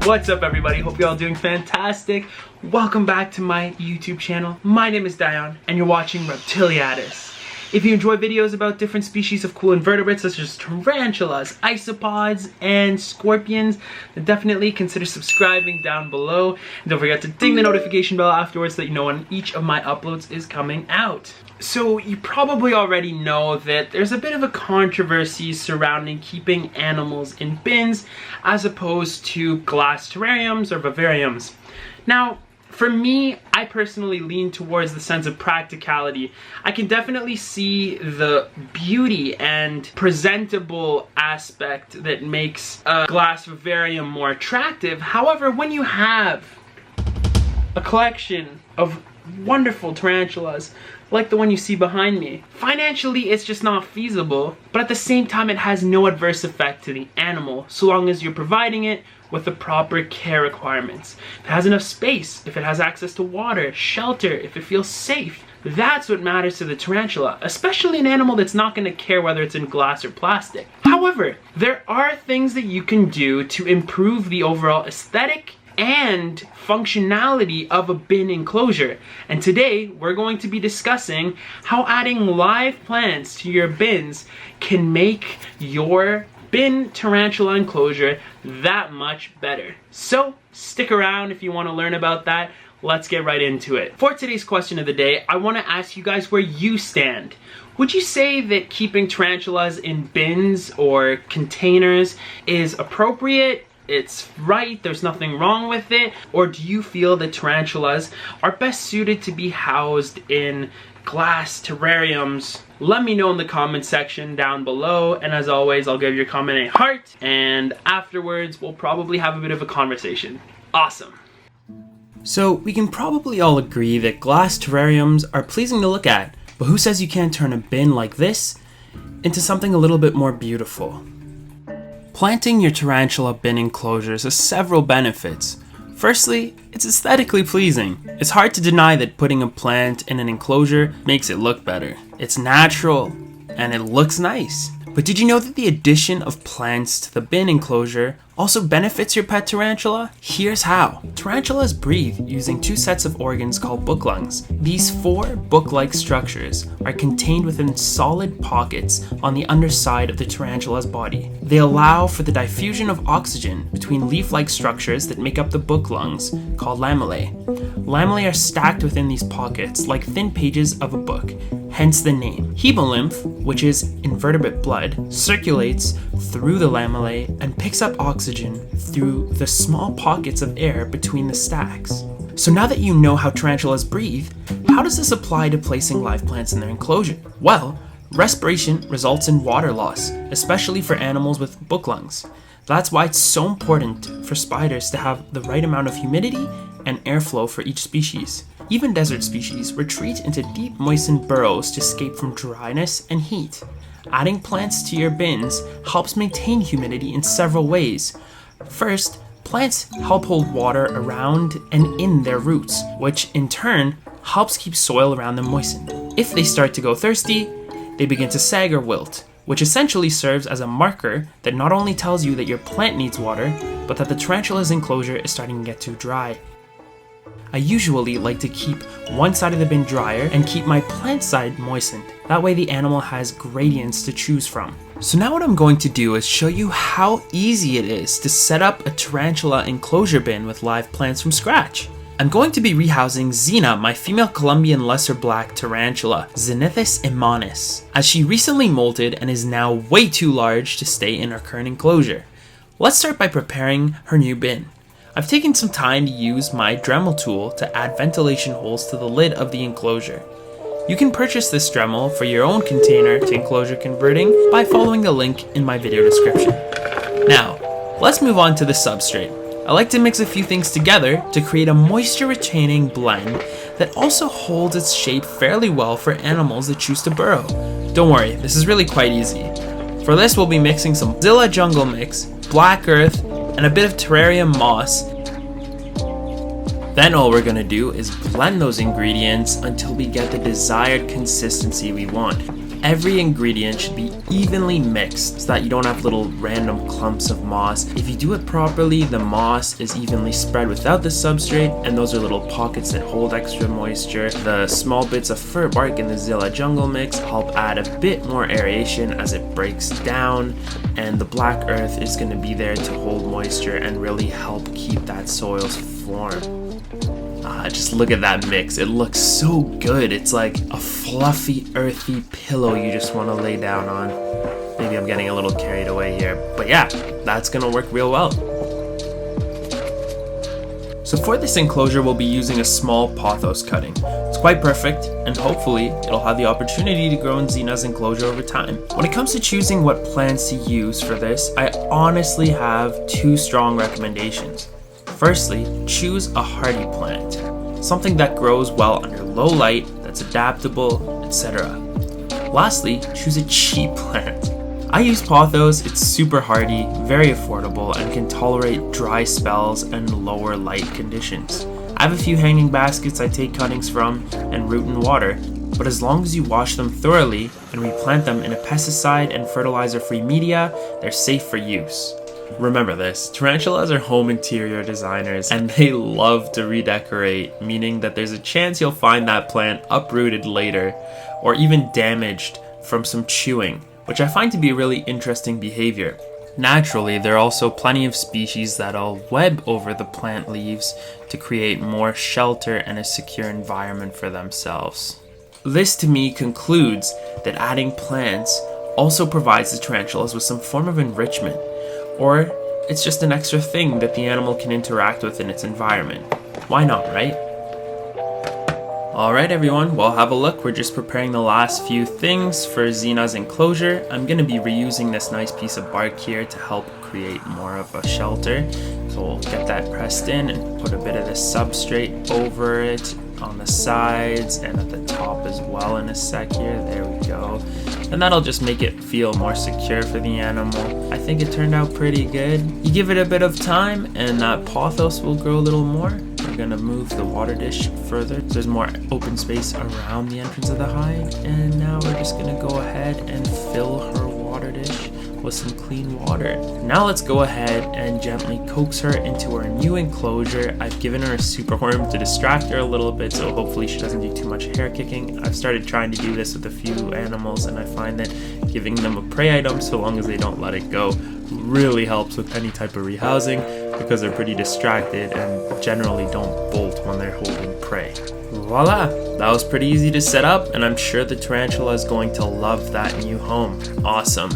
What's up everybody? Hope you're all doing fantastic. Welcome back to my YouTube channel. My name is Dion and you're watching Reptiliatus. If you enjoy videos about different species of cool invertebrates such as tarantulas, isopods, and scorpions, then definitely consider subscribing down below. And don't forget to ding the notification bell afterwards so that you know when each of my uploads is coming out. So you probably already know that there's a bit of a controversy surrounding keeping animals in bins as opposed to glass terrariums or vivariums. Now, for me, I personally lean towards the sense of practicality. I can definitely see the beauty and presentable aspect that makes a glass vivarium more attractive. However, when you have a collection of wonderful tarantulas like the one you see behind me, financially it's just not feasible, but at the same time it has no adverse effect to the animal so long as you're providing it with the proper care requirements. If it has enough space, if it has access to water, shelter, if it feels safe, that's what matters to the tarantula, especially an animal that's not going to care whether it's in glass or plastic. However, there are things that you can do to improve the overall aesthetic and functionality of a bin enclosure. And today we're going to be discussing how adding live plants to your bins can make your bin tarantula enclosure that much better. So stick around if you want to learn about that. Let's get right into it. For today's question of the day, I want to ask you guys where you stand. Would you say that keeping tarantulas in bins or containers is appropriate? It's right, there's nothing wrong with it? Or do you feel that tarantulas are best suited to be housed in glass terrariums? Let me know in the comment section down below, and as always, I'll give your comment a heart, and afterwards we'll probably have a bit of a conversation. Awesome. So we can probably all agree that glass terrariums are pleasing to look at, but who says you can't turn a bin like this into something a little bit more beautiful? Planting your tarantula bin enclosures has several benefits. Firstly, it's aesthetically pleasing. It's hard to deny that putting a plant in an enclosure makes it look better. It's natural and it looks nice. But did you know that the addition of plants to the bin enclosure also benefits your pet tarantula? Here's how. Tarantulas breathe using two sets of organs called book lungs. These four book-like structures are contained within solid pockets on the underside of the tarantula's body. They allow for the diffusion of oxygen between leaf-like structures that make up the book lungs, called lamellae. Lamellae are stacked within these pockets like thin pages of a book, hence the name. Hemolymph, which is invertebrate blood, circulates through the lamellae and picks up oxygen through the small pockets of air between the stacks. So now that you know how tarantulas breathe, how does this apply to placing live plants in their enclosure? Well, respiration results in water loss, especially for animals with book lungs. That's why it's so important for spiders to have the right amount of humidity and airflow for each species. Even desert species retreat into deep moistened burrows to escape from dryness and heat. Adding plants to your bins helps maintain humidity in several ways. First, plants help hold water around and in their roots, which in turn helps keep soil around them moistened. If they start to go thirsty, they begin to sag or wilt, which essentially serves as a marker that not only tells you that your plant needs water, but that the tarantula's enclosure is starting to get too dry. I usually like to keep one side of the bin drier and keep my plant side moistened. That way the animal has gradients to choose from. So now what I'm going to do is show you how easy it is to set up a tarantula enclosure bin with live plants from scratch. I'm going to be rehousing Xena, my female Colombian lesser black tarantula, Xenithus immanis, as she recently molted and is now way too large to stay in her current enclosure. Let's start by preparing her new bin. I've taken some time to use my Dremel tool to add ventilation holes to the lid of the enclosure. You can purchase this Dremel for your own container to enclosure converting by following the link in my video description. Now, let's move on to the substrate. I like to mix a few things together to create a moisture retaining blend that also holds its shape fairly well for animals that choose to burrow. Don't worry, this is really quite easy. For this we'll be mixing some Zilla Jungle Mix, black earth, and a bit of terrarium moss. Then all we're gonna do is blend those ingredients until we get the desired consistency we want. Every ingredient should be evenly mixed so that you don't have little random clumps of moss. If you do it properly, the moss is evenly spread without the substrate, and those are little pockets that hold extra moisture. The small bits of fir bark in the Zilla jungle mix help add a bit more aeration as it breaks down, and the black earth is going to be there to hold moisture and really help keep that soil's form. Just look at that mix. It looks so good. It's like a fluffy, earthy pillow you just want to lay down on. Maybe I'm getting a little carried away here, but yeah, that's gonna work real well. So for this enclosure, we'll be using a small pothos cutting. It's quite perfect, and hopefully it'll have the opportunity to grow in Zena's enclosure over time. When it comes to choosing what plants to use for this, I honestly have two strong recommendations. Firstly, choose a hardy plant, something that grows well under low light, that's adaptable, etc. Lastly, choose a cheap plant. I use pothos. It's super hardy, very affordable, and can tolerate dry spells and lower light conditions. I have a few hanging baskets I take cuttings from and root in water, but as long as you wash them thoroughly and replant them in a pesticide and fertilizer-free media, they're safe for use. Remember this, tarantulas are home interior designers and they love to redecorate, meaning that there's a chance you'll find that plant uprooted later or even damaged from some chewing, which I find to be a really interesting behavior. Naturally, there are also plenty of species that'll web over the plant leaves to create more shelter and a secure environment for themselves. This to me concludes that adding plants also provides the tarantulas with some form of enrichment, or it's just an extra thing that the animal can interact with in its environment. Why not, right? Alright everyone, well have a look. We're just preparing the last few things for Zena's enclosure. I'm going to be reusing this nice piece of bark here to help create more of a shelter. So we'll get that pressed in and put a bit of this substrate over it on the sides and at the top as well in a sec here. There we go. And that'll just make it feel more secure for the animal. I think it turned out pretty good. You give it a bit of time and that pothos will grow a little more. We're gonna move the water dish further. There's more open space around the entrance of the hide. And now we're just gonna go ahead and fill her water dish with some clean water. Now let's go ahead and gently coax her into her new enclosure. I've given her a super worm to distract her a little bit, so hopefully she doesn't do too much hair kicking. I've started trying to do this with a few animals, and I find that giving them a prey item, so long as they don't let it go, really helps with any type of rehousing, because they're pretty distracted and generally don't bolt when they're holding prey. Voila! That was pretty easy to set up, and I'm sure the tarantula is going to love that new home. Awesome.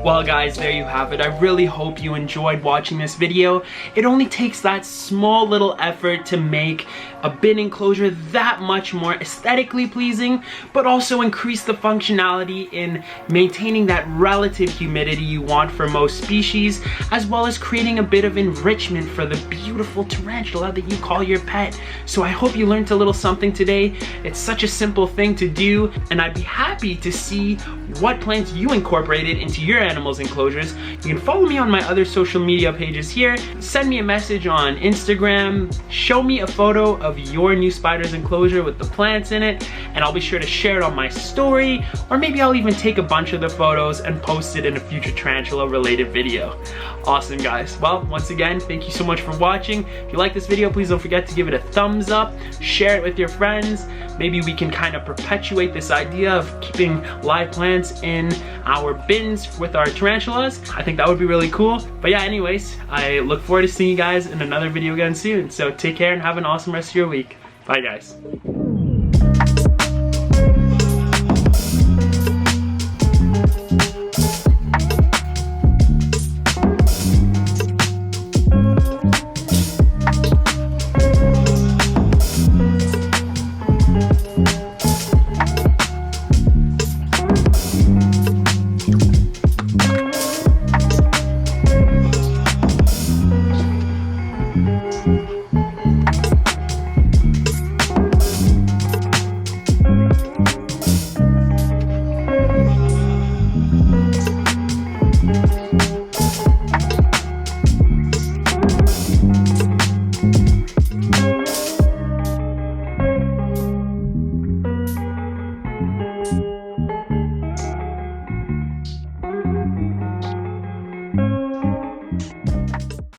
Well guys, there you have it. I really hope you enjoyed watching this video. It only takes that small little effort to make a bin enclosure that much more aesthetically pleasing, but also increase the functionality in maintaining that relative humidity you want for most species, as well as creating a bit of enrichment for the beautiful tarantula that you call your pet. So I hope you learned a little something today. It's such a simple thing to do, and I'd be happy to see what plants you incorporated into your animals' enclosures. You can follow me on my other social media pages here. Send me a message on Instagram. Show me a photo of your new spider's enclosure with the plants in it, and I'll be sure to share it on my story, or maybe I'll even take a bunch of the photos and post it in a future tarantula related video. Awesome guys. Well, once again, thank you so much for watching. If you like this video, please don't forget to give it a thumbs up, share it with your friends. Maybe we can kind of perpetuate this idea of keeping live plants in our bins with our tarantulas. I think that would be really cool. But yeah, anyways, I look forward to seeing you guys in another video again soon. So take care and have an awesome rest of your week. Bye guys.